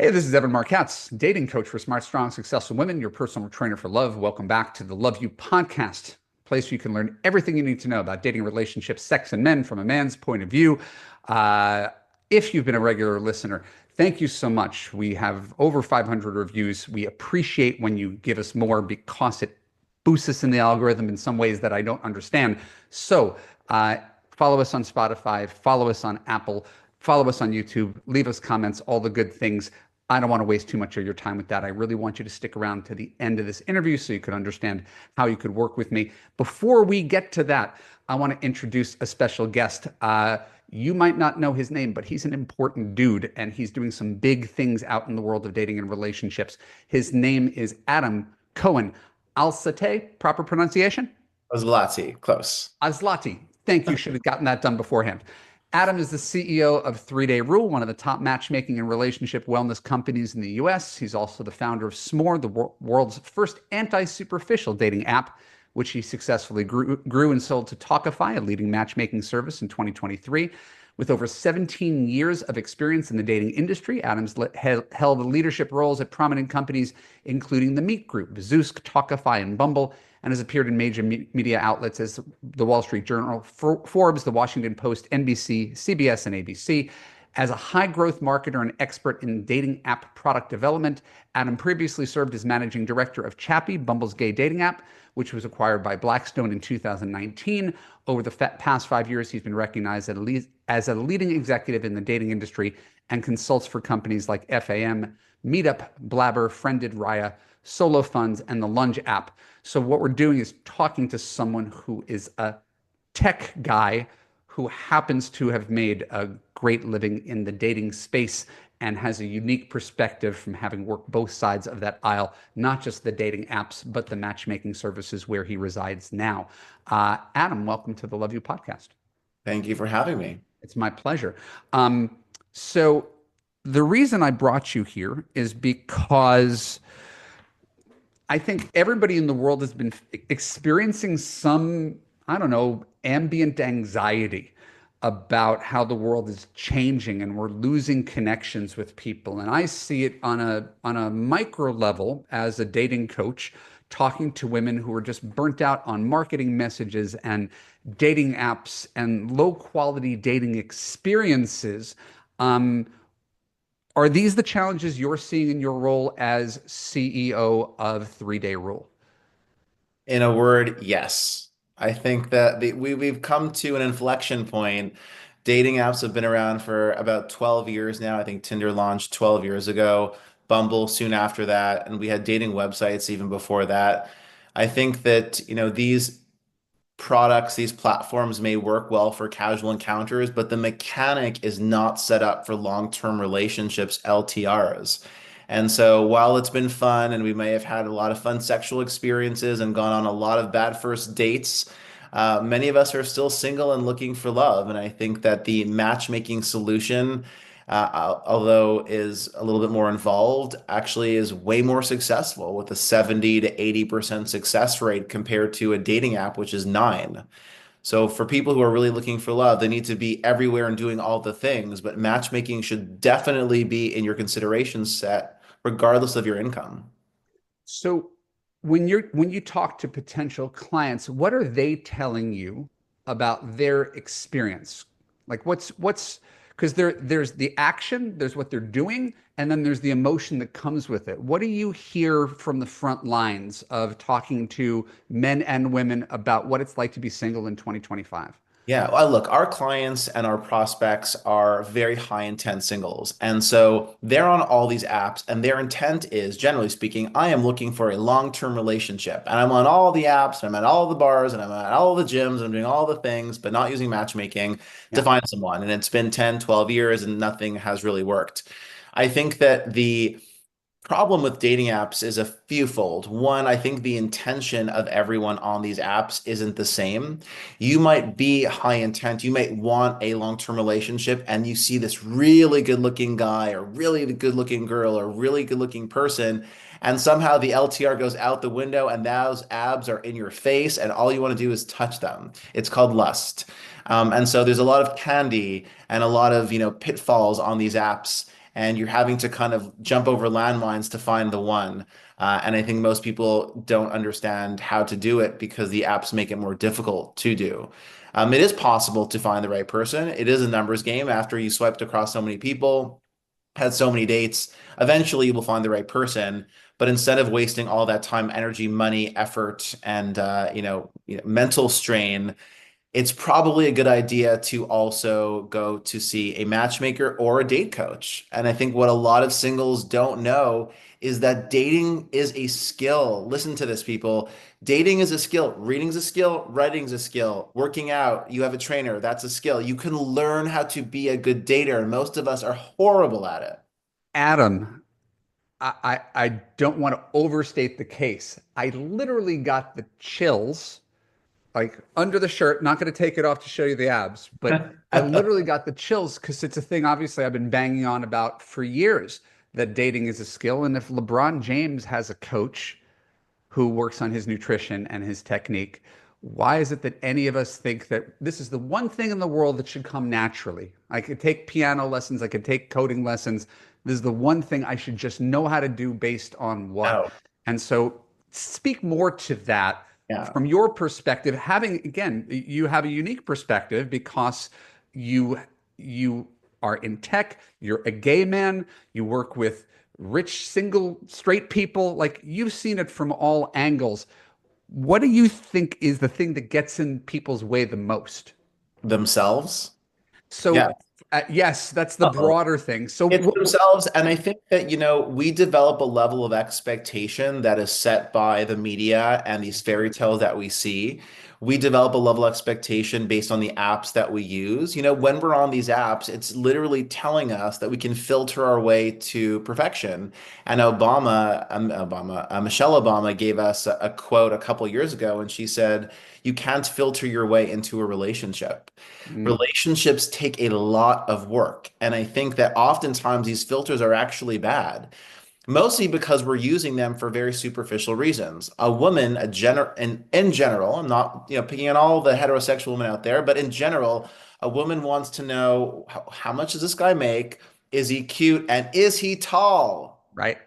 Hey, this is Evan Marquez, dating coach for smart, strong, successful women, your personal trainer for love. Welcome back to the Love You podcast, place where you can learn everything you need to know about dating, relationships, sex, and men from a man's point of view. If you've been a regular listener, thank you so much. We have over 500 reviews. We appreciate when you give us more because it boosts us in the algorithm in some ways that I don't understand. So follow us on Spotify, follow us on Apple, follow us on YouTube, leave us comments, all the good things. I don't want to waste too much of your time with that. I really want you to stick around to the end of this interview so you can understand how you could work with me. Before we get to that, I want to introduce a special guest. You might not know his name, but he's an important dude, and he's doing some big things out in the world of dating and relationships. His name is Adam Cohen-Aslatei. Proper pronunciation? Azlati, close. Azlati. Thank you. Should have gotten that done beforehand. Adam is the CEO of 3-Day Rule, one of the top matchmaking and relationship wellness companies in the US. He's also the founder of S'more, the world's first anti-superficial dating app, which he successfully grew and sold to Tawkify, a leading matchmaking service, in 2023. With over 17 years of experience in the dating industry, Adams held leadership roles at prominent companies, including the Meet Group, Zoosk, Tawkify, and Bumble, and has appeared in major media outlets as the Wall Street Journal, Forbes, the Washington Post, NBC, CBS, and ABC. As a high-growth marketer and expert in dating app product development, Adam previously served as managing director of Chappie, Bumble's gay dating app, which was acquired by Blackstone in 2019. Over the past 5 years, he's been recognized as a leading executive in the dating industry and consults for companies like FAM, Meetup, Blabber, Friended, Raya, Solo Funds, and the Lunge app. So what we're doing is talking to someone who is a tech guy who happens to have made a great living in the dating space and has a unique perspective from having worked both sides of that aisle, not just the dating apps, but the matchmaking services where he resides now. Adam, welcome to the Love You podcast. Thank you for having me. It's my pleasure. So the reason I brought you here is because I think everybody in the world has been experiencing some, I don't know, ambient anxiety about how the world is changing and we're losing connections with people. And I see it on a micro level as a dating coach, talking to women who are just burnt out on marketing messages and dating apps and low quality dating experiences. Are these the challenges you're seeing in your role as CEO of 3-Day Rule? In a word, yes. I think that we've come to an inflection point. Dating apps have been around for about 12 years now. I think Tinder launched 12 years ago, Bumble soon after that, and we had dating websites even before that. I think that, these products, these platforms may work well for casual encounters, but the mechanic is not set up for long-term relationships, LTRs. And so while it's been fun and we may have had a lot of fun sexual experiences and gone on a lot of bad first dates, many of us are still single and looking for love. And I think that the matchmaking solution, although is a little bit more involved, actually is way more successful with a 70 to 80% success rate compared to a dating app, which is 9. So for people who are really looking for love, they need to be everywhere and doing all the things, but matchmaking should definitely be in your consideration set, regardless of your income. So when you talk to potential clients, what are they telling you about their experience? Like what's because there's the action, there's what they're doing, and then there's the emotion that comes with it. What do you hear from the front lines of talking to men and women about what it's like to be single in 2025? Yeah, well, look, our clients and our prospects are very high intent singles. And so they're on all these apps, and their intent is, generally speaking, I am looking for a long-term relationship. And I'm on all the apps, and I'm at all the bars, and I'm at all the gyms, and I'm doing all the things, but not using matchmaking to Yeah. find someone. And it's been 10, 12 years, and nothing has really worked. I think that the problem with dating apps is a fewfold. One, I think the intention of everyone on these apps isn't the same. You might be high intent, you might want a long-term relationship, and you see this really good-looking guy or really good-looking girl or really good-looking person, and somehow the LTR goes out the window and those abs are in your face, and all you want to do is touch them. It's called lust. And so there's a lot of candy and a lot of, pitfalls on these apps. and you're having to kind of jump over landmines to find the one. And I think most people don't understand how to do it because the apps make it more difficult to do. It is possible to find the right person. It is a numbers game. After you swiped across so many people, had so many dates, eventually you will find the right person. But instead of wasting all that time, energy, money, effort, and mental strain, it's probably a good idea to also go to see a matchmaker or a date coach. And I think what a lot of singles don't know is that dating is a skill. Listen to this, people. Dating is a skill. Reading's a skill. Writing's a skill. Working out, you have a trainer, that's a skill. You can learn how to be a good dater, and most of us are horrible at it. Adam, I don't want to overstate the case. I literally got the chills, like under the shirt, not going to take it off to show you the abs, but I literally got the chills because it's a thing, obviously, I've been banging on about for years that dating is a skill. And if LeBron James has a coach who works on his nutrition and his technique, why is it that any of us think that this is the one thing in the world that should come naturally? I could take piano lessons, I could take coding lessons. This is the one thing I should just know how to do based on what? Oh, And so speak more to that yeah. from your perspective, having, again, you have a unique perspective because you you are in tech, you're a gay man, you work with rich single straight people, like you've seen it from all angles. What do you think is the thing that gets in people's way the most? Themselves. Yeah. So, yes, that's the broader thing. So, It's themselves. And I think that, we develop a level of expectation that is set by the media and these fairy tales that we see. We develop a level of expectation based on the apps that we use. When we're on these apps, it's literally telling us that we can filter our way to perfection. And Michelle Obama gave us a quote a couple years ago, and she said, "You can't filter your way into a relationship." mm, Relationships take a lot of work. And I think that oftentimes these filters are actually bad, mostly because we're using them for very superficial reasons. A woman, in general, I'm not, picking on all the heterosexual women out there, but in general, a woman wants to know how much does this guy make? Is he cute? And is he tall? right.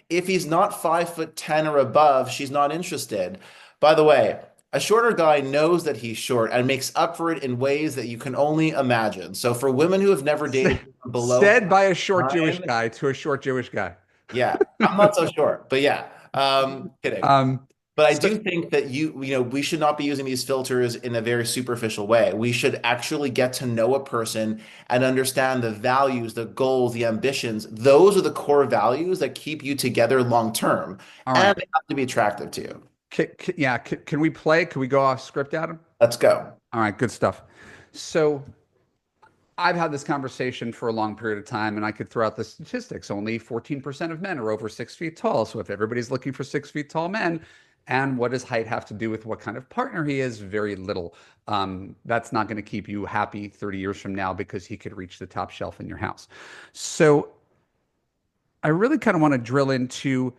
If he's not 5'10" or above, she's not interested. By the way, a shorter guy knows that he's short and makes up for it in ways that you can only imagine. So for women who have never dated below Said by a short Jewish 5'9", guy to a short Jewish guy. yeah, I'm not so short, but yeah, kidding. Um, But I so do think that we should not be using these filters in a very superficial way. We should actually get to know a person and understand the values, the goals, the ambitions. Those are the core values that keep you together long term, all and right. they have to be attractive to you. Yeah, can we play? Can we go off script, Adam? Let's go. All right, good stuff. So I've had this conversation for a long period of time, and I could throw out the statistics. Only 14% of men are over 6 feet tall. So if everybody's looking for 6 feet tall men, and what does height have to do with what kind of partner he is? Very little. That's not going to keep you happy 30 years from now because he could reach the top shelf in your house. So I really kind of want to drill into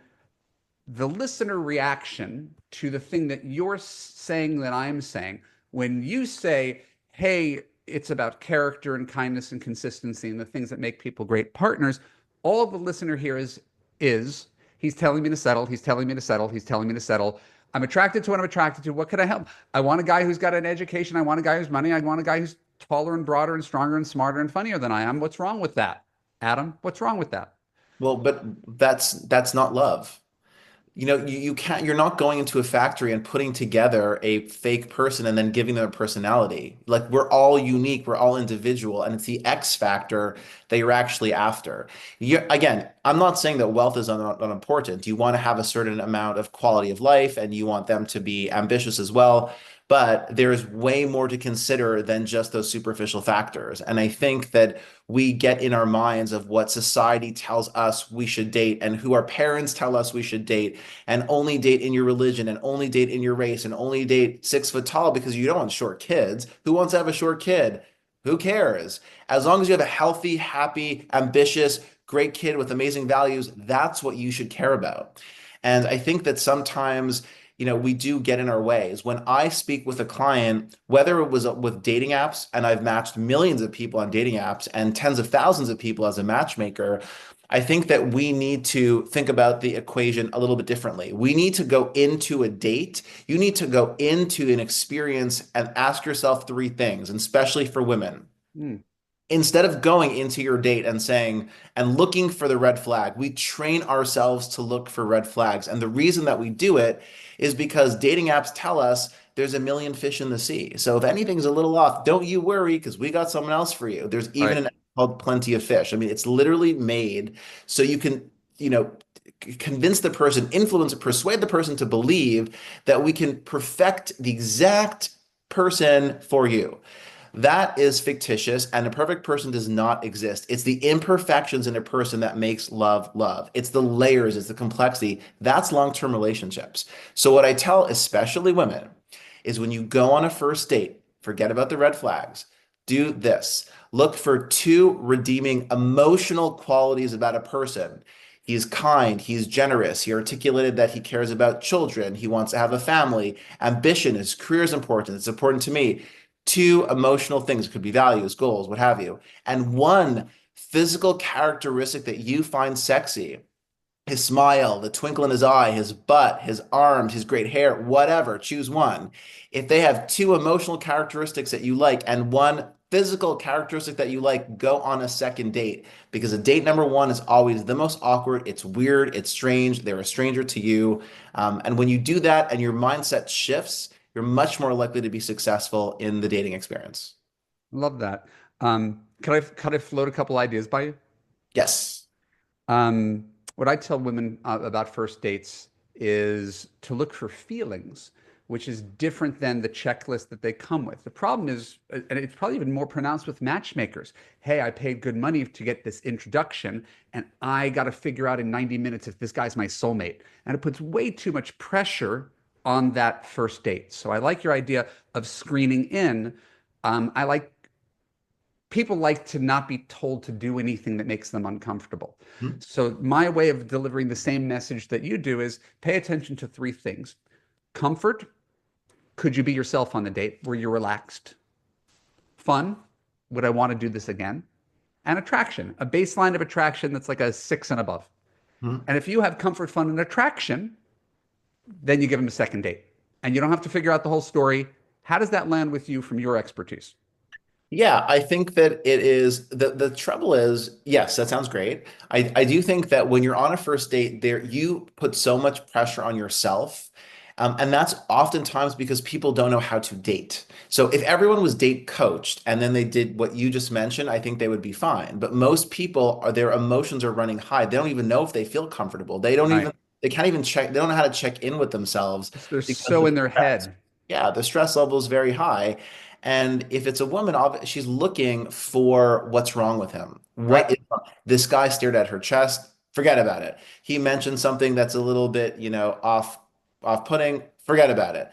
the listener reaction to the thing that you're saying that I'm saying. When you say, hey, it's about character and kindness and consistency and the things that make people great partners, all the listener here is he's telling me to settle, he's telling me to settle, he's telling me to settle. I'm attracted to what I'm attracted to. What can I help? I want a guy who's got an education. I want a guy who's money. I want a guy who's taller and broader and stronger and smarter and funnier than I am. What's wrong with that? Adam, what's wrong with that? Well, but that's not love. You can't, you're not going into a factory and putting together a fake person and then giving them a personality. Like, we're all unique, we're all individual, and it's the X factor that you're actually after. Again, I'm not saying that wealth is unimportant. You want to have a certain amount of quality of life and you want them to be ambitious as well. But there's way more to consider than just those superficial factors. And I think that we get in our minds of what society tells us we should date and who our parents tell us we should date, and only date in your religion and only date in your race and only date 6 foot tall because you don't want short kids. Who wants to have a short kid? Who cares? As long as you have a healthy, happy, ambitious, great kid with amazing values, that's what you should care about. And I think that sometimes we do get in our ways. When I speak with a client, whether it was with dating apps, and I've matched millions of people on dating apps and tens of thousands of people as a matchmaker, I think that we need to think about the equation a little bit differently. We need to go into a date. You need to go into an experience and ask yourself three things, and especially for women. Mm, Instead of going into your date and saying and looking for the red flag, we train ourselves to look for red flags. And the reason that we do it is because dating apps tell us there's a million fish in the sea. So if anything's a little off, don't you worry, because we got someone else for you. There's even right. an app called Plenty of Fish. I mean, it's literally made so you can, convince the person, influence, persuade the person to believe that we can perfect the exact person for you. That is fictitious, and a perfect person does not exist. It's the imperfections in a person that makes love love. It's the layers, it's the complexity. That's long-term relationships. So, what I tell, especially women, is when you go on a first date, forget about the red flags. Do this. Look for two redeeming emotional qualities about a person. He's kind, he's generous, he articulated that he cares about children, he wants to have a family, ambition, his career is important, it's important to me. Two emotional things, it could be values, goals, what have you, and one physical characteristic that you find sexy. His smile, the twinkle in his eye, his butt, his arms, his great hair, whatever, choose one. If they have two emotional characteristics that you like and one physical characteristic that you like, go on a second date, because a date number one is always the most awkward. It's weird, it's strange, they're a stranger to you. And when you do that and your mindset shifts, you're much more likely to be successful in the dating experience. Love that. Could I float a couple ideas by you? Yes. What I tell women about first dates is to look for feelings, which is different than the checklist that they come with. The problem is, and it's probably even more pronounced with matchmakers. Hey, I paid good money to get this introduction, and I got to figure out in 90 minutes if this guy's my soulmate. And it puts way too much pressure on that first date. So I like your idea of screening in. I like people like to not be told to do anything that makes them uncomfortable. Mhm. So my way of delivering the same message that you do is pay attention to three things. Comfort. Could you be yourself on the date? Were you relaxed? Fun. Would I want to do this again? And attraction, a baseline of attraction that's like a 6 and above. Mhm. And if you have comfort, fun, and attraction, then you give them a second date. And you don't have to figure out the whole story. How does that land with you from your expertise? Yeah, I think that it is the trouble is, yes, that sounds great. I do think that when you're on a first date, there you put so much pressure on yourself. And that's oftentimes because people don't know how to date. So if everyone was date coached and then they did what you just mentioned, I think they would be fine. But most people are their emotions are running high. They don't even know if they feel comfortable. Right. They can't even check, they don't know how to check in with themselves They're because so in their head. the stress level is very high. And if it's a woman, she's looking for what's wrong with him. What Right. is wrong? This guy stared at her chest. Forget about it. He mentioned something that's a little bit, off-putting. Forget about it.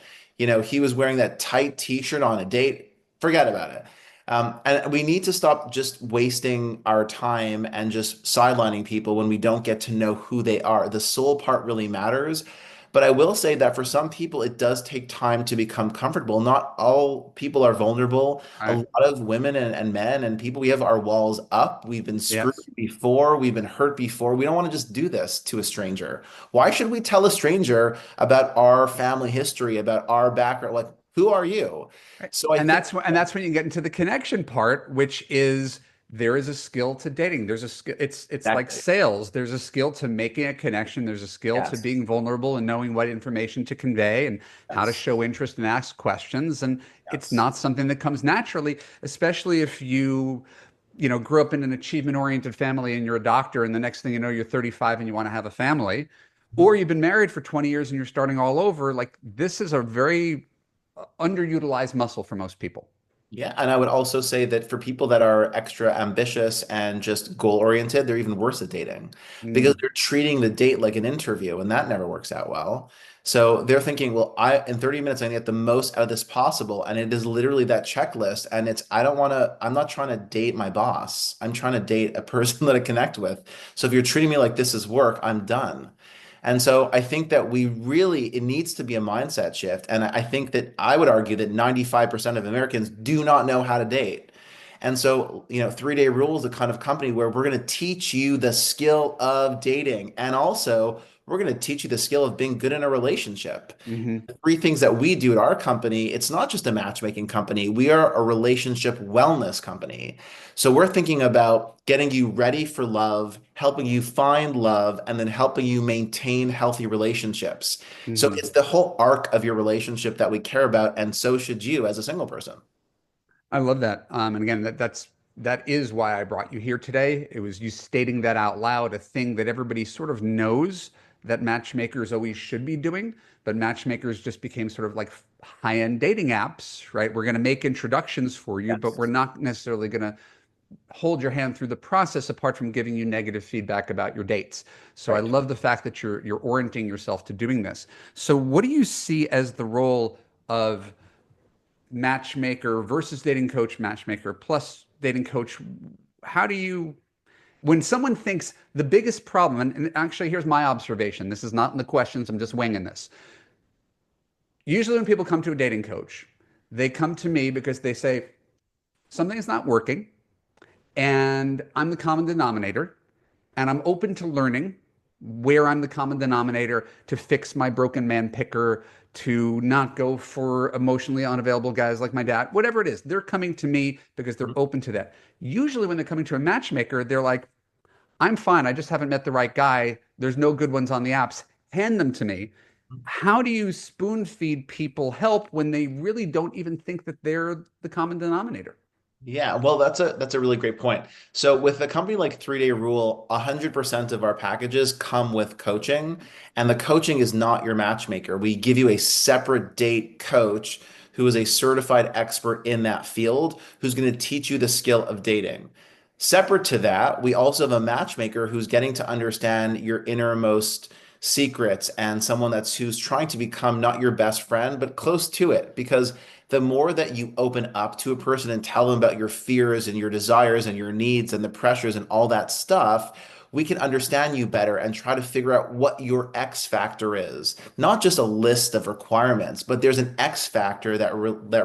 He was wearing that tight t-shirt on a date. Forget about it. And we need to stop just wasting our time and just sidelining people when we don't get to know who they are. The soul part really matters. But I will say that for some people, it does take time to become comfortable. Not all people are vulnerable. A Right. lot of women and men and people, we have our walls up. We've been screwed Yes. before. We've been hurt before. We don't want to just do this to a stranger. Why should we tell a stranger about our family history, about our background? Like, who are you? Right. So I And think that's when you get into the connection part, which is there is a skill to dating. There's a skill. It's like exactly. sales. There's a skill to making a connection. There's a skill to Yes. being vulnerable and knowing what information to convey and how to Yes. show interest and ask questions. And it's Yes. not something that comes naturally, especially if grew up in an achievement-oriented family and you're a doctor, and the next thing you know, you're 35 and you want to have a family, or you've been married for 20 years and you're starting all over. Like this is a very underutilized muscle for most people. Yeah, and I would also say that for people that are extra ambitious and just goal oriented, they're even worse at dating because Mm, they're treating the date like an interview, and that never works out well. So they're thinking, well, I in 30 minutes I can get the most out of this possible, and it is literally that checklist. And I don't want to, I'm not trying to date my boss. I'm trying to date a person that I connect with. So if you're treating me like this is work, I'm done. And so I think that it needs to be a mindset shift. And I think that I would argue that 95% of Americans do not know how to date. And so, 3 Day Rule is the kind of company where we're going to teach you the skill of dating. And also, we're going to teach you the skill of being good in a relationship. Hmm. The three things that we do at our company, it's not just a matchmaking company. We are a relationship wellness company. So we're thinking about getting you ready for love, helping you find love, and then helping you maintain healthy relationships. So Hmm. it's the whole arc of your relationship that we care about, and so should you as a single person. I love that. And again, that is why I brought you here today. It was you stating that out loud, a thing that everybody sort of knows that matchmakers always should be doing, but matchmakers just became sort of like high-end dating apps, right? We're going to make introductions for you, but we're Yes. not necessarily going to hold your hand through the process apart from giving you negative feedback about your dates. So I Right. love the fact that you're orienting yourself to doing this. So what do you see as the role of matchmaker versus dating coach, matchmaker plus dating coach? How do you, when someone thinks the biggest problem, and actually here's my observation, this is not in the questions, I'm just winging this. Usually when people come to a dating coach, they come to me because they say something is not working and I'm the common denominator and I'm open to learning where I'm the common denominator to fix my broken man picker, to not go for emotionally unavailable guys like my dad, whatever it is. They're coming to me because they're open to that. Usually, when they're coming to a matchmaker, they're like, I'm fine. I just haven't met the right guy. There's no good ones on the apps. Hand them to me. How do you spoon feed people help when they really don't even think that they're the common denominator? Yeah, well, that's a really great point. So with a company like 3 Day Rule, 100% of our packages come with coaching, and the coaching is not your matchmaker. We give you a separate date coach who is a certified expert in that field, who's going to teach you the skill of dating. Separate to that, we also have a matchmaker who's getting to understand your innermost secrets, and someone who's trying to become not your best friend, but close to it. Because the more that you open up to a person and tell them about your fears and your desires and your needs and the pressures and all that stuff, we can understand you better and try to figure out what your X factor is. Not just a list of requirements, but there's an X factor that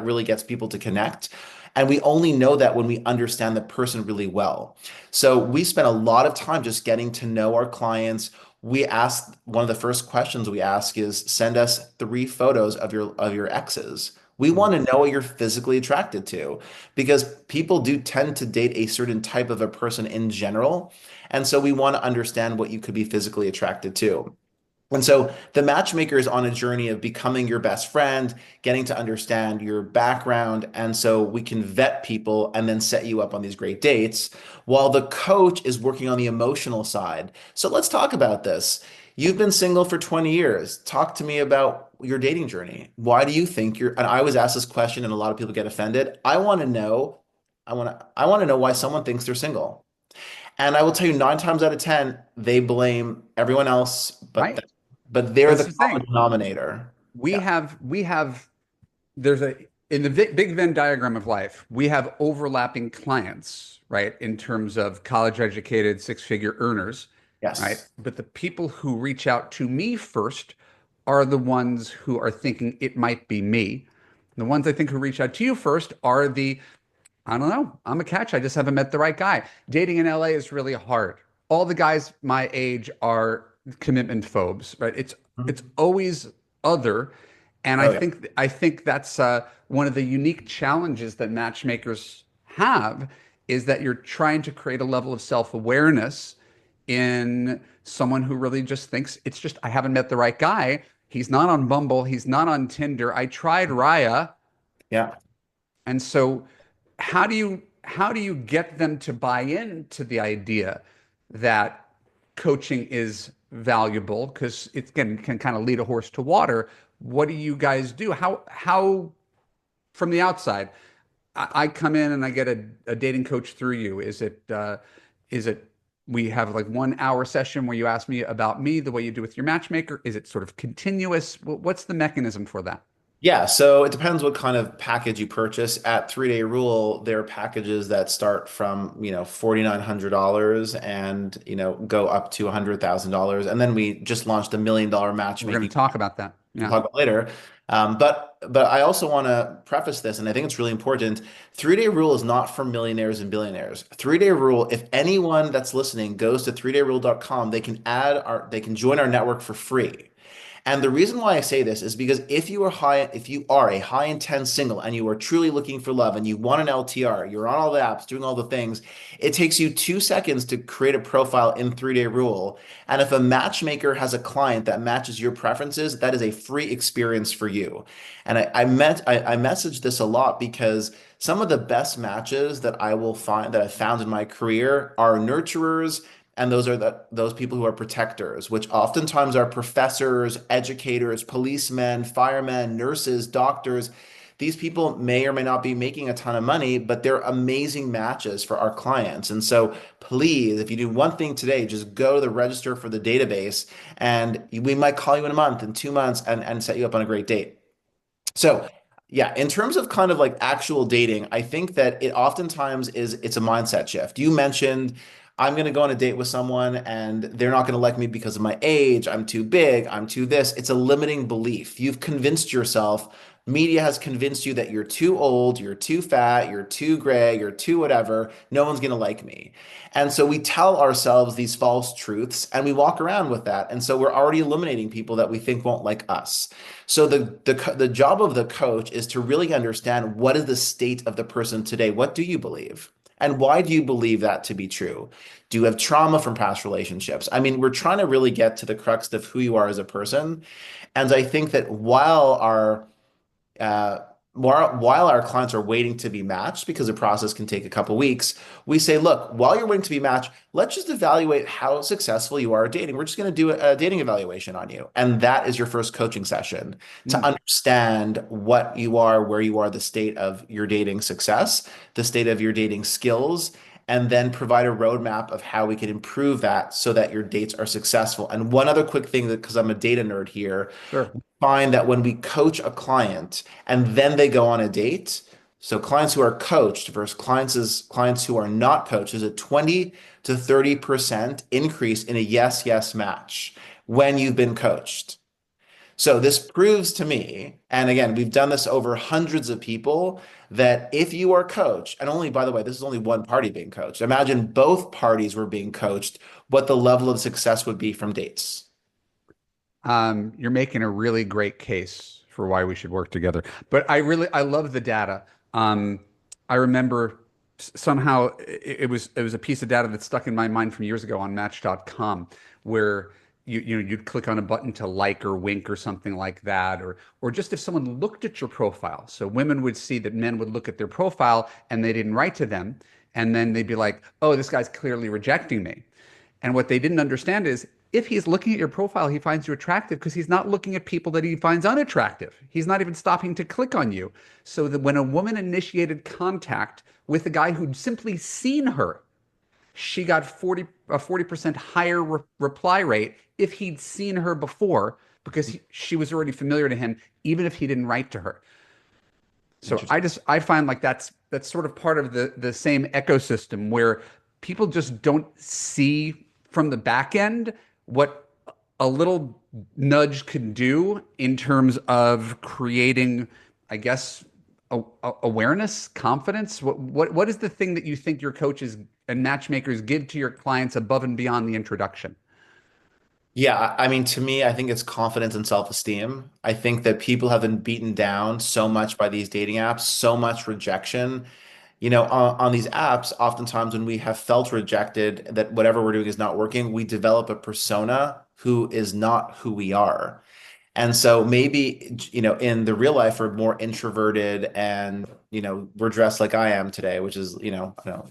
really gets people to connect. And we only know that when we understand the person really well. So we spend a lot of time just getting to know our clients. We ask, one of the first questions we ask is, send us 3 photos of your exes. We want to know what you're physically attracted to, because people do tend to date a certain type of a person in general. And so we want to understand what you could be physically attracted to. And so the matchmaker is on a journey of becoming your best friend, getting to understand your background. And so we can vet people and then set you up on these great dates, while the coach is working on the emotional side. So let's talk about this. You've been single for 20 years. Talk to me about your dating journey. Why do you think and I was asked this question and a lot of people get offended. I want to know why someone thinks they're single. And I will tell you, 9 times out of 10, they blame everyone else, Right. but they're That's the the common thing. denominator. We Yeah. have we have there's a in the big Venn diagram of life, we have overlapping clients, right? In terms of college educated, six-figure earners, right? Yes. But the people who reach out to me first are the ones who are thinking it might be me. The ones I think who reach out to you first are the, I don't know, I'm a catch. I just haven't met the right guy. Dating in LA is really hard. All the guys my age are commitment phobes, right? It's Mhm. always other. And Oh, yeah. I think that's one of the unique challenges that matchmakers have is that you're trying to create a level of self-awareness in someone who really just thinks it's just I haven't met the right guy. He's not on Bumble. He's not on Tinder. I tried Raya. Yeah. And so how do you get them to buy into the idea that coaching is valuable? Because it can kind of lead a horse to water. What do you guys do? How from the outside, I come in and I get a dating coach through you. Is it we have like 1 hour session where you ask me about me the way you do with your matchmaker? Is it sort of continuous? What's the mechanism for that? Yeah, so it depends what kind of package you purchase. At 3 Day Rule, there are packages that start from, $4,900 and, go up to $100,000. And then we just launched $1 million We're going matchmaking. to talk about that. We'll Yeah. talk about later. But I also want to preface this, and I think it's really important. 3 Day Rule is not for millionaires and billionaires. 3 Day Rule, if anyone that's listening goes to 3dayrule.com, they can join our network for free. And the reason why I say this is because if you are a high intent single and you are truly looking for love and you want an LTR, you're on all the apps doing all the things, it takes you 2 seconds to create a profile in 3 Day Rule. And if a matchmaker has a client that matches your preferences, that is a free experience for you. And I message this a lot because some of the best matches that I've found in my career are nurturers, and those people who are protectors, which oftentimes are professors, educators, policemen, firemen, nurses, doctors. These people may or may not be making a ton of money, but they're amazing matches for our clients. And so please, if you do one thing today, just go to the register for the database, and we might call you in a month, in 2 months, and set you up on a great date. So, yeah, in terms of kind of like actual dating, I think that it's a mindset shift. You mentioned I'm going to go on a date with someone and they're not going to like me because of my age, I'm too big, I'm too this. It's a limiting belief. You've convinced yourself, media has convinced you that you're too old, you're too fat, you're too gray, you're too whatever, no one's going to like me. And so we tell ourselves these false truths and we walk around with that. And so we're already eliminating people that we think won't like us. So the job of the coach is to really understand what is the state of the person today. What do you believe? And why do you believe that to be true? Do you have trauma from past relationships? I mean, we're trying to really get to the crux of who you are as a person. And I think that uh, while our clients are waiting to be matched, because the process can take a couple weeks, we say, look, while you're waiting to be matched, let's just evaluate how successful you are at dating. We're just going to do a dating evaluation on you. And that is your first coaching session to Mm. understand what you are, where you are, the state of your dating success, the state of your dating skills, and then provide a roadmap of how we can improve that so that your dates are successful. And one other quick thing, that because I'm a data nerd here, Sure. find that when we coach a client and then they go on a date, so clients who are coached versus clients who are not coached, is a 20 to 30% increase in a yes, yes match when you've been coached. So this proves to me, and again, we've done this over hundreds of people, that if you are coached, and only, by the way, this is only one party being coached. Imagine both parties were being coached, what the level of success would be from dates. You're making a really great case for why we should work together. But I love the data. I remember somehow it was a piece of data that stuck in my mind from years ago on Match.com, where you'd click on a button to like or wink or something like that, or just if someone looked at your profile. So women would see that men would look at their profile and they didn't write to them, and then they'd be like, "Oh, this guy's clearly rejecting me." And what they didn't understand is if he's looking at your profile, he finds you attractive because he's not looking at people that he finds unattractive. He's not even stopping to click on you. So that when a woman initiated contact with a guy who'd simply seen her, she got a 40% higher reply rate if he'd seen her before because she was already familiar to him, even if he didn't write to her. So Interesting. I find like that's sort of part of the same ecosystem where people just don't see from the back end what a little nudge can do in terms of creating, I guess, awareness, confidence. What is the thing that you think your coaches and matchmakers give to your clients above and beyond the introduction? Yeah, I mean, to me, I think it's confidence and self-esteem. I think that people have been beaten down so much by these dating apps, so much rejection. On these apps, oftentimes when we have felt rejected, that whatever we're doing is not working, we develop a persona who is not who we are. And so maybe, in the real life, we're more introverted and, we're dressed like I am today, which is, I don't know,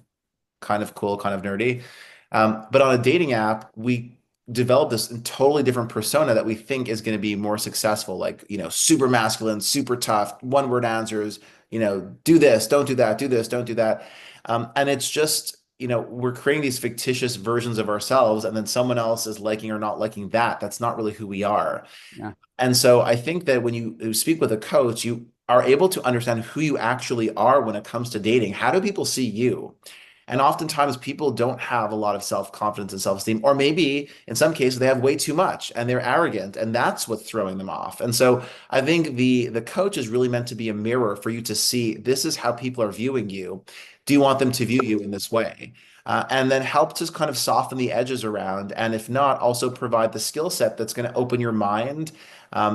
kind of cool, kind of nerdy. But on a dating app, we develop this totally different persona that we think is going to be more successful, like, super masculine, super tough, one word answers, do this, don't do that, do this, don't do that. And it's just, we're creating these fictitious versions of ourselves, and then someone else is liking or not liking that. That's not really who we are. Yeah. And so I think that when you speak with a coach, you are able to understand who you actually are when it comes to dating. How do people see you? And oftentimes people don't have a lot of self-confidence and self-esteem, or maybe in some cases they have way too much and they're arrogant, and that's what's throwing them off. And so I think the coach is really meant to be a mirror for you to see this is how people are viewing you. Do you want them to view you in this way? And then help to kind of soften the edges around. And if not, also provide the skill set that's going to open your mind,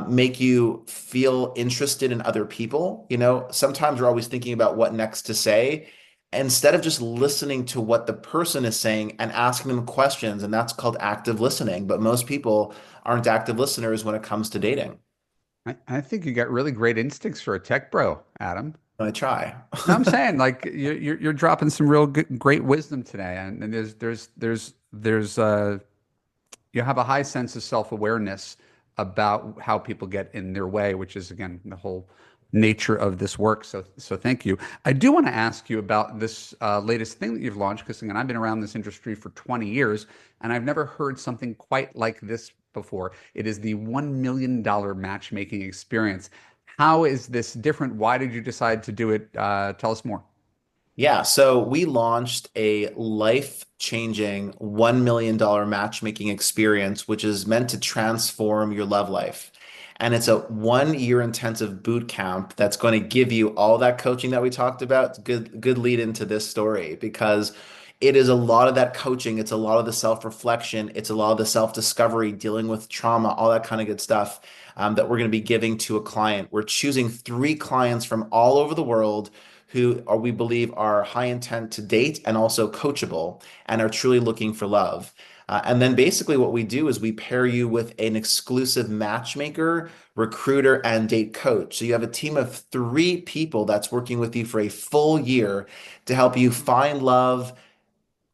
make you feel interested in other people. Sometimes we're always thinking about what next to say instead of just listening to what the person is saying and asking them questions. And that's called active listening. But most people aren't active listeners when it comes to dating. I think you got really great instincts for a tech bro, Adam. I try. No, I'm saying like you're dropping some real good, great wisdom today, and there's you have a high sense of self-awareness about how people get in their way, which is again the whole nature of this work. So thank you. I do want to ask you about this latest thing that you've launched, because again, I've been around this industry for 20 years, and I've never heard something quite like this before. It is the $1 million matchmaking experience. How is this different? Why did you decide to do it? Tell us more. Yeah, so we launched a life-changing $1 million matchmaking experience, which is meant to transform your love life. And it's a 1 year intensive boot camp that's going to give you all that coaching that we talked about. It's good lead into this story because it is a lot of that coaching. It's a lot of the self-reflection. It's a lot of the self-discovery, dealing with trauma, all that kind of good stuff that we're going to be giving to a client. We're choosing 3 clients from all over the world who are, we believe, are high intent to date and also coachable and are truly looking for love. And then basically what we do is we pair you with an exclusive matchmaker, recruiter, and date coach. So you have a team of 3 people that's working with you for a full year to help you find love,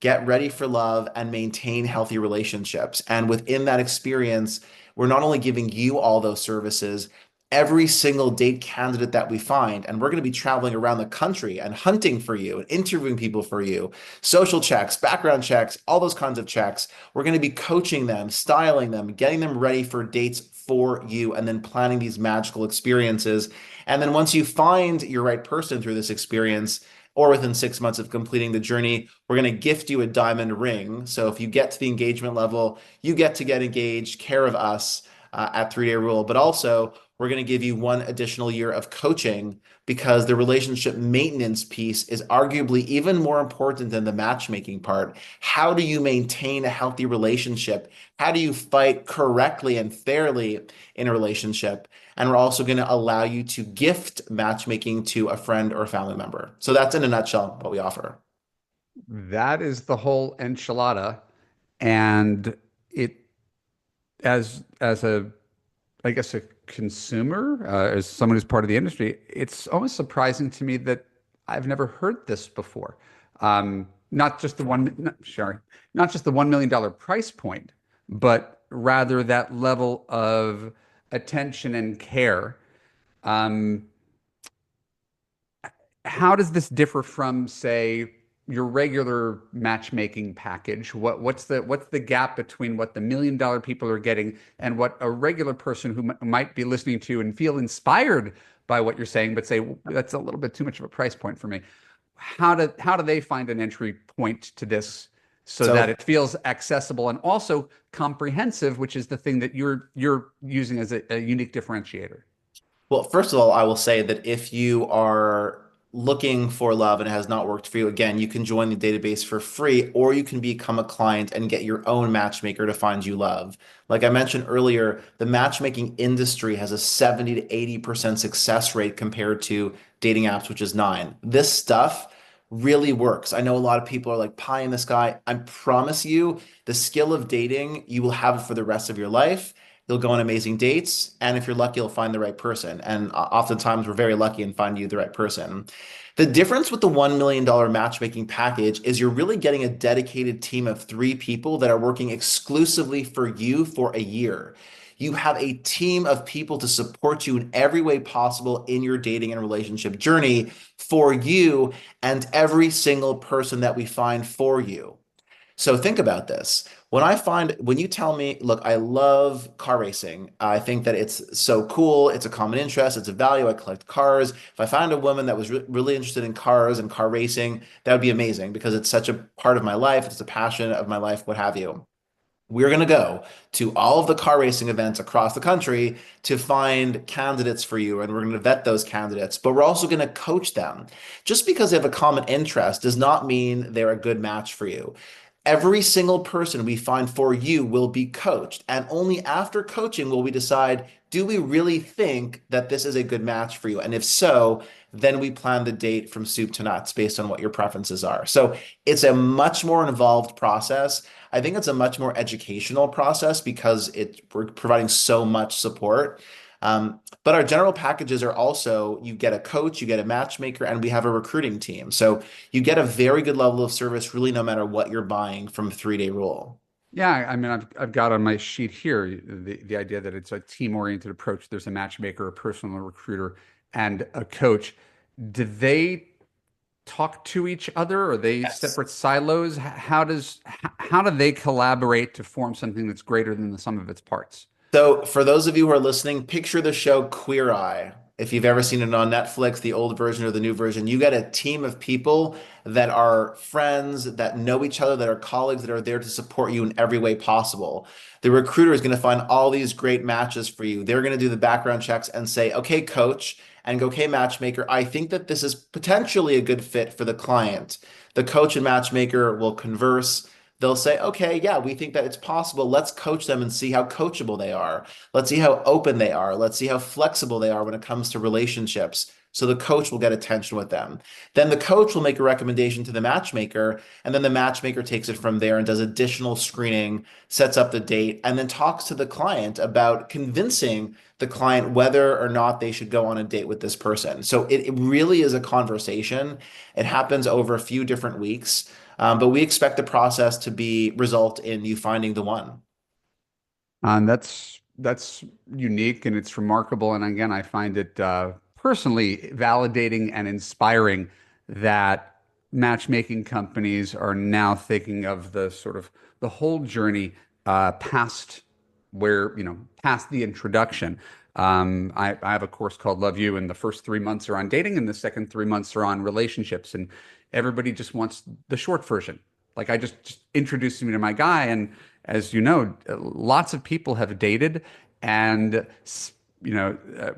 get ready for love, and maintain healthy relationships. And within that experience, we're not only giving you all those services, every single date candidate that we find, and we're going to be traveling around the country and hunting for you and interviewing people for you, social checks, background checks, all those kinds of checks. We're going to be coaching them, styling them, getting them ready for dates for you, and then planning these magical experiences. And then once you find your right person through this experience, or within 6 months of completing the journey, we're going to gift you a diamond ring. So if you get to the engagement level, you get to get engaged, care of us at 3 Day Rule. But also, we're going to give you 1 additional year of coaching because the relationship maintenance piece is arguably even more important than the matchmaking part. How do you maintain a healthy relationship? How do you fight correctly and fairly in a relationship? And we're also going to allow you to gift matchmaking to a friend or a family member. So that's in a nutshell what we offer. That is the whole enchilada, and it as a I guess a consumer, as someone who's part of the industry, it's almost surprising to me that I've never heard this before. Not just the one, sorry, not just the $1 million price point, but rather that level of attention and care. Um, how does this differ from, say, your regular matchmaking package? What's the gap between what the $1 million people are getting and what a regular person who might be listening to and feel inspired by what you're saying, but say, that's a little bit too much of a price point for me. How do they find an entry point to this so that So it feels accessible and also comprehensive, which is the thing that you're using as a unique differentiator? Well, first of all, I will say that if you are looking for love and it has not worked for you, again, you can join the database for free, or you can become a client and get your own matchmaker to find you love. Like I mentioned earlier, the matchmaking industry has a 70 to 80% success rate compared to dating apps, which is 9. This stuff really works. I know a lot of people are like pie in the sky. I promise you, the skill of dating, you will have it for the rest of your life. You'll go on amazing dates, and if you're lucky, you'll find the right person. And oftentimes, we're very lucky in finding you the right person. The difference with the $1 million matchmaking package is you're really getting a dedicated team of 3 people that are working exclusively for you for a year. You have a team of people to support you in every way possible in your dating and relationship journey for you and every single person that we find for you. So think about this. When you tell me, look, I love car racing. I think that it's so cool. It's a common interest. It's a value. I collect cars. If I found a woman that was really interested in cars and car racing, that would be amazing because it's such a part of my life. It's a passion of my life, what have you. We're going to go to all of the car racing events across the country to find candidates for you, and we're going to vet those candidates, but we're also going to coach them. Just because they have a common interest does not mean they're a good match for you. Every single person we find for you will be coached, and only after coaching will we decide, do we really think that this is a good match for you? And if so, then we plan the date from soup to nuts based on what your preferences are. So it's a much more involved process. I think it's a much more educational process because we're providing so much support. But our general packages are also, you get a coach, you get a matchmaker, and we have a recruiting team. So you get a very good level of service, really, no matter what you're buying from 3 Day Rule. Yeah, I mean, I've got on my sheet here the idea that it's a team-oriented approach. There's a matchmaker, a personal recruiter, and a coach. Do they talk to each other? Or are they Yes. separate silos? How do they collaborate to form something that's greater than the sum of its parts? So, for those of you who are listening, picture the show Queer Eye. If you've ever seen it on Netflix, the old version or the new version, you get a team of people that are friends, that know each other, that are colleagues, that are there to support you in every way possible. The recruiter is going to find all these great matches for you. They're going to do the background checks and say, okay, coach, and go, okay, matchmaker, I think that this is potentially a good fit for the client. The coach and matchmaker will converse. They'll say, okay, yeah, we think that it's possible. Let's coach them and see how coachable they are. Let's see how open they are. Let's see how flexible they are when it comes to relationships. So the coach will get attention with them. Then the coach will make a recommendation to the matchmaker, and then the matchmaker takes it from there and does additional screening, sets up the date, and then talks to the client about convincing the client whether or not they should go on a date with this person. So it really is a conversation. It happens over a few different weeks. But we expect the process to be result in you finding the one. That's unique and it's remarkable. And again, I find it personally validating and inspiring that matchmaking companies are now thinking of the sort of the whole journey past where, past the introduction. I have a course called Love You, and the first 3 months are on dating, and the second 3 months are on relationships. And everybody just wants the short version. Like I just introduced me to my guy, and as you know, lots of people have dated, and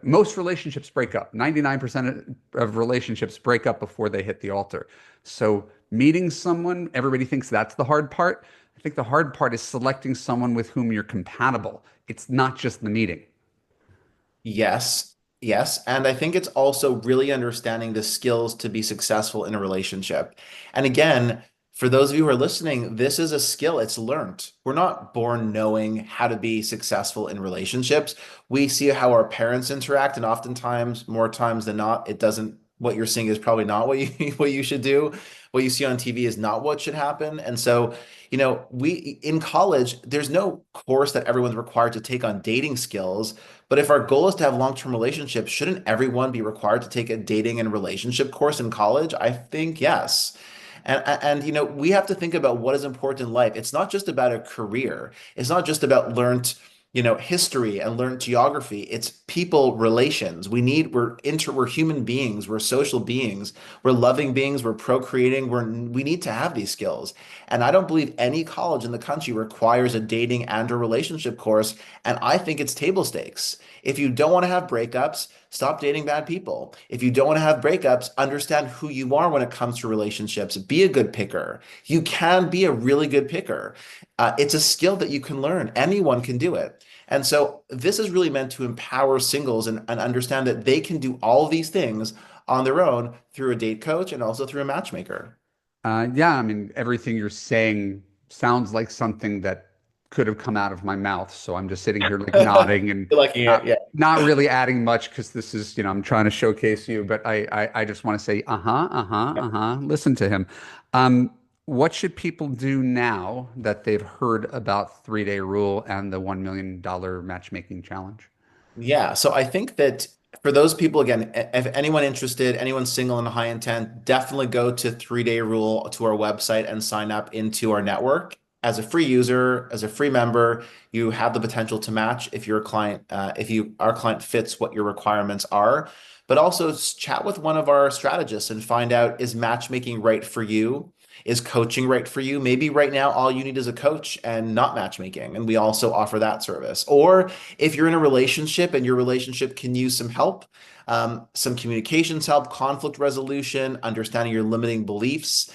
most relationships break up. 99% of relationships break up before they hit the altar. So meeting someone, everybody thinks that's the hard part. I think the hard part is selecting someone with whom you're compatible. It's not just the meeting. Yes, yes. And I think it's also really understanding the skills to be successful in a relationship. And again, for those of you who are listening, this is a skill. It's learned. We're not born knowing how to be successful in relationships. We see how our parents interact, and oftentimes, more times than not, it doesn't, what you're seeing is probably not what you what you should do. What you see on TV is not what should happen. And so, we in college, there's no course that everyone's required to take on dating skills. But if our goal is to have long-term relationships, shouldn't everyone be required to take a dating and relationship course in college? I think yes. And we have to think about what is important in life. It's not just about a career. It's not just about learned, history and learned geography. It's people relations. We're human beings. We're social beings. We're loving beings. We're procreating. We need to have these skills. And I don't believe any college in the country requires a dating and a relationship course. And I think it's table stakes. If you don't want to have breakups, stop dating bad people. If you don't want to have breakups, understand who you are when it comes to relationships. Be a good picker. You can be a really good picker. It's a skill that you can learn. Anyone can do it. And so this is really meant to empower singles and understand that they can do all these things on their own through a date coach and also through a matchmaker. Yeah, I mean, everything you're saying sounds like something that could have come out of my mouth. So I'm just sitting here like nodding and You're liking it, yeah. not really adding much because this is, I'm trying to showcase you, but I just want to say, uh-huh, uh-huh, uh-huh, listen to him. Um, what should people do now that they've heard about 3-day rule and the $1 million matchmaking challenge? Yeah, so I think that for those people, again, if anyone interested, anyone single and high intent, definitely go to 3-day rule to our website and sign up into our network. As a free user, as a free member, you have the potential to match if your client, if you our client fits what your requirements are. But also chat with one of our strategists and find out, is matchmaking right for you? Is coaching right for you? Maybe right now all you need is a coach and not matchmaking, and we also offer that service. Or if you're in a relationship and your relationship can use some help, some communications help, conflict resolution, understanding your limiting beliefs,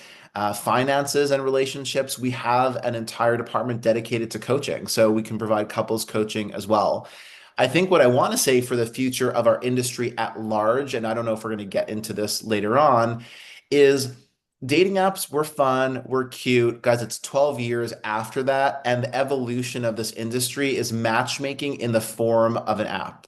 finances and relationships, we have an entire department dedicated to coaching. So we can provide couples coaching as well. I think what I want to say for the future of our industry at large, and I don't know if we're going to get into this later on, is dating apps were fun, were cute. Guys, it's 12 years after that, and the evolution of this industry is matchmaking in the form of an app.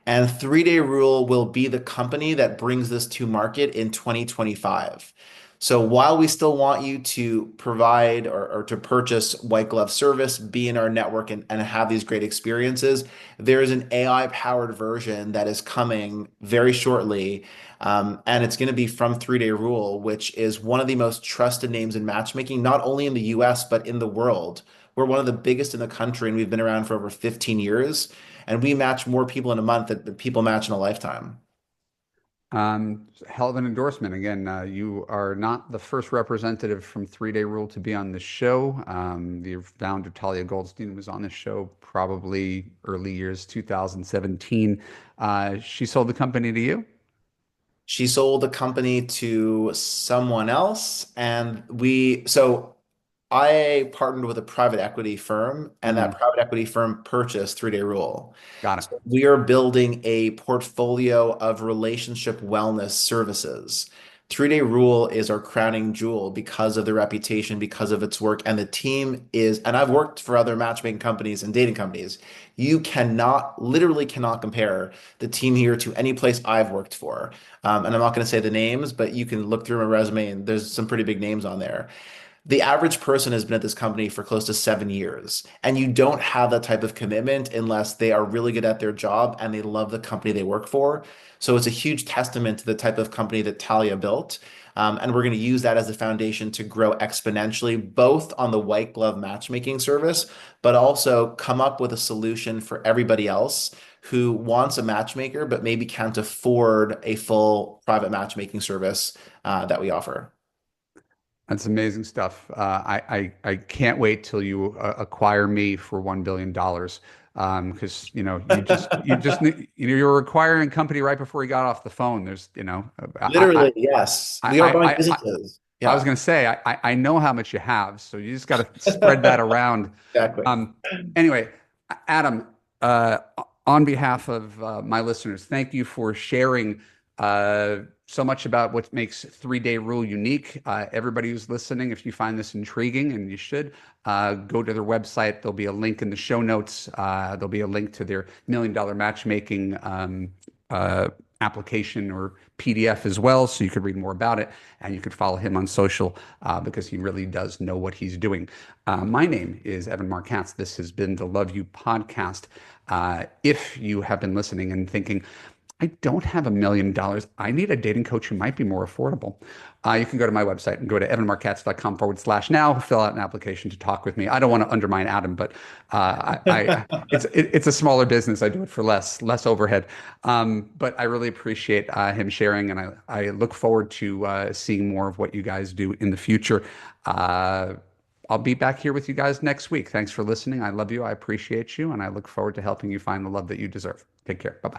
And 3-day rule will be the company that brings this to market in 2025. So while we still want you to provide or to purchase white glove service, be in our network and have these great experiences, there is an AI powered version that is coming very shortly. And it's going to be from 3-day rule, which is one of the most trusted names in matchmaking, not only in the US, but in the world. We're one of the biggest in the country, and we've been around for over 15 years. And we match more people in a month than people match in a lifetime. Hell of an endorsement. Again, you are not the first representative from 3-day rule to be on this show. The founder, Talia Goldstein, was on this show probably early years 2017. She sold the company to you? She sold the company to someone else, and I partnered with a private equity firm, and that Mm, private equity firm purchased 3-day rule. got it. So we are building a portfolio of relationship wellness services. 3-day rule is our crowning jewel because of the reputation, because of its work, and the team is, and I've worked for other matchmaking companies and dating companies. You cannot, literally cannot compare the team here to any place I've worked for. And I'm not going to say the names, but you can look through my resume and there's some pretty big names on there. The average person has been at this company for close to 7 years, and you don't have that type of commitment unless they are really good at their job and they love the company they work for. So it's a huge testament to the type of company that Talia built. And we're going to use that as the foundation to grow exponentially, both on the white glove matchmaking service, but also come up with a solution for everybody else who wants a matchmaker, but maybe can't afford a full private matchmaking service that we offer. That's amazing stuff. I can't wait till you acquire me for $1 billion. Because you're acquiring a company right before you got off the phone. There's Literally, yes. We are buying I businesses. I was Yeah, going to say I know how much you have, so you just got to spread that around. exactly. Um, anyway, Adam, uh, on behalf of my listeners, thank you for sharing so much about what makes 3-day rule unique. Everybody who's listening, if you find this intriguing, and you should, go to their website. There'll be a link in the show notes. There'll be a link to their $1 million matchmaking application or PDF as well, so you could read more about it, and you could follow him on social because he really does know what he's doing. My name is Evan Markatz. This has been the Love You podcast. If you have been listening and thinking, I don't have $1 million. I need a dating coach who might be more affordable. You can go to my website and go to evanmarkatz.com/now, fill out an application to talk with me. I don't want to undermine Adam, but it's a smaller business. I do it for less overhead. But I really appreciate him sharing, and I look forward to seeing more of what you guys do in the future. I'll be back here with you guys next week. Thanks for listening. I love you. I appreciate you, and I look forward to helping you find the love that you deserve. Take care. Bye-bye.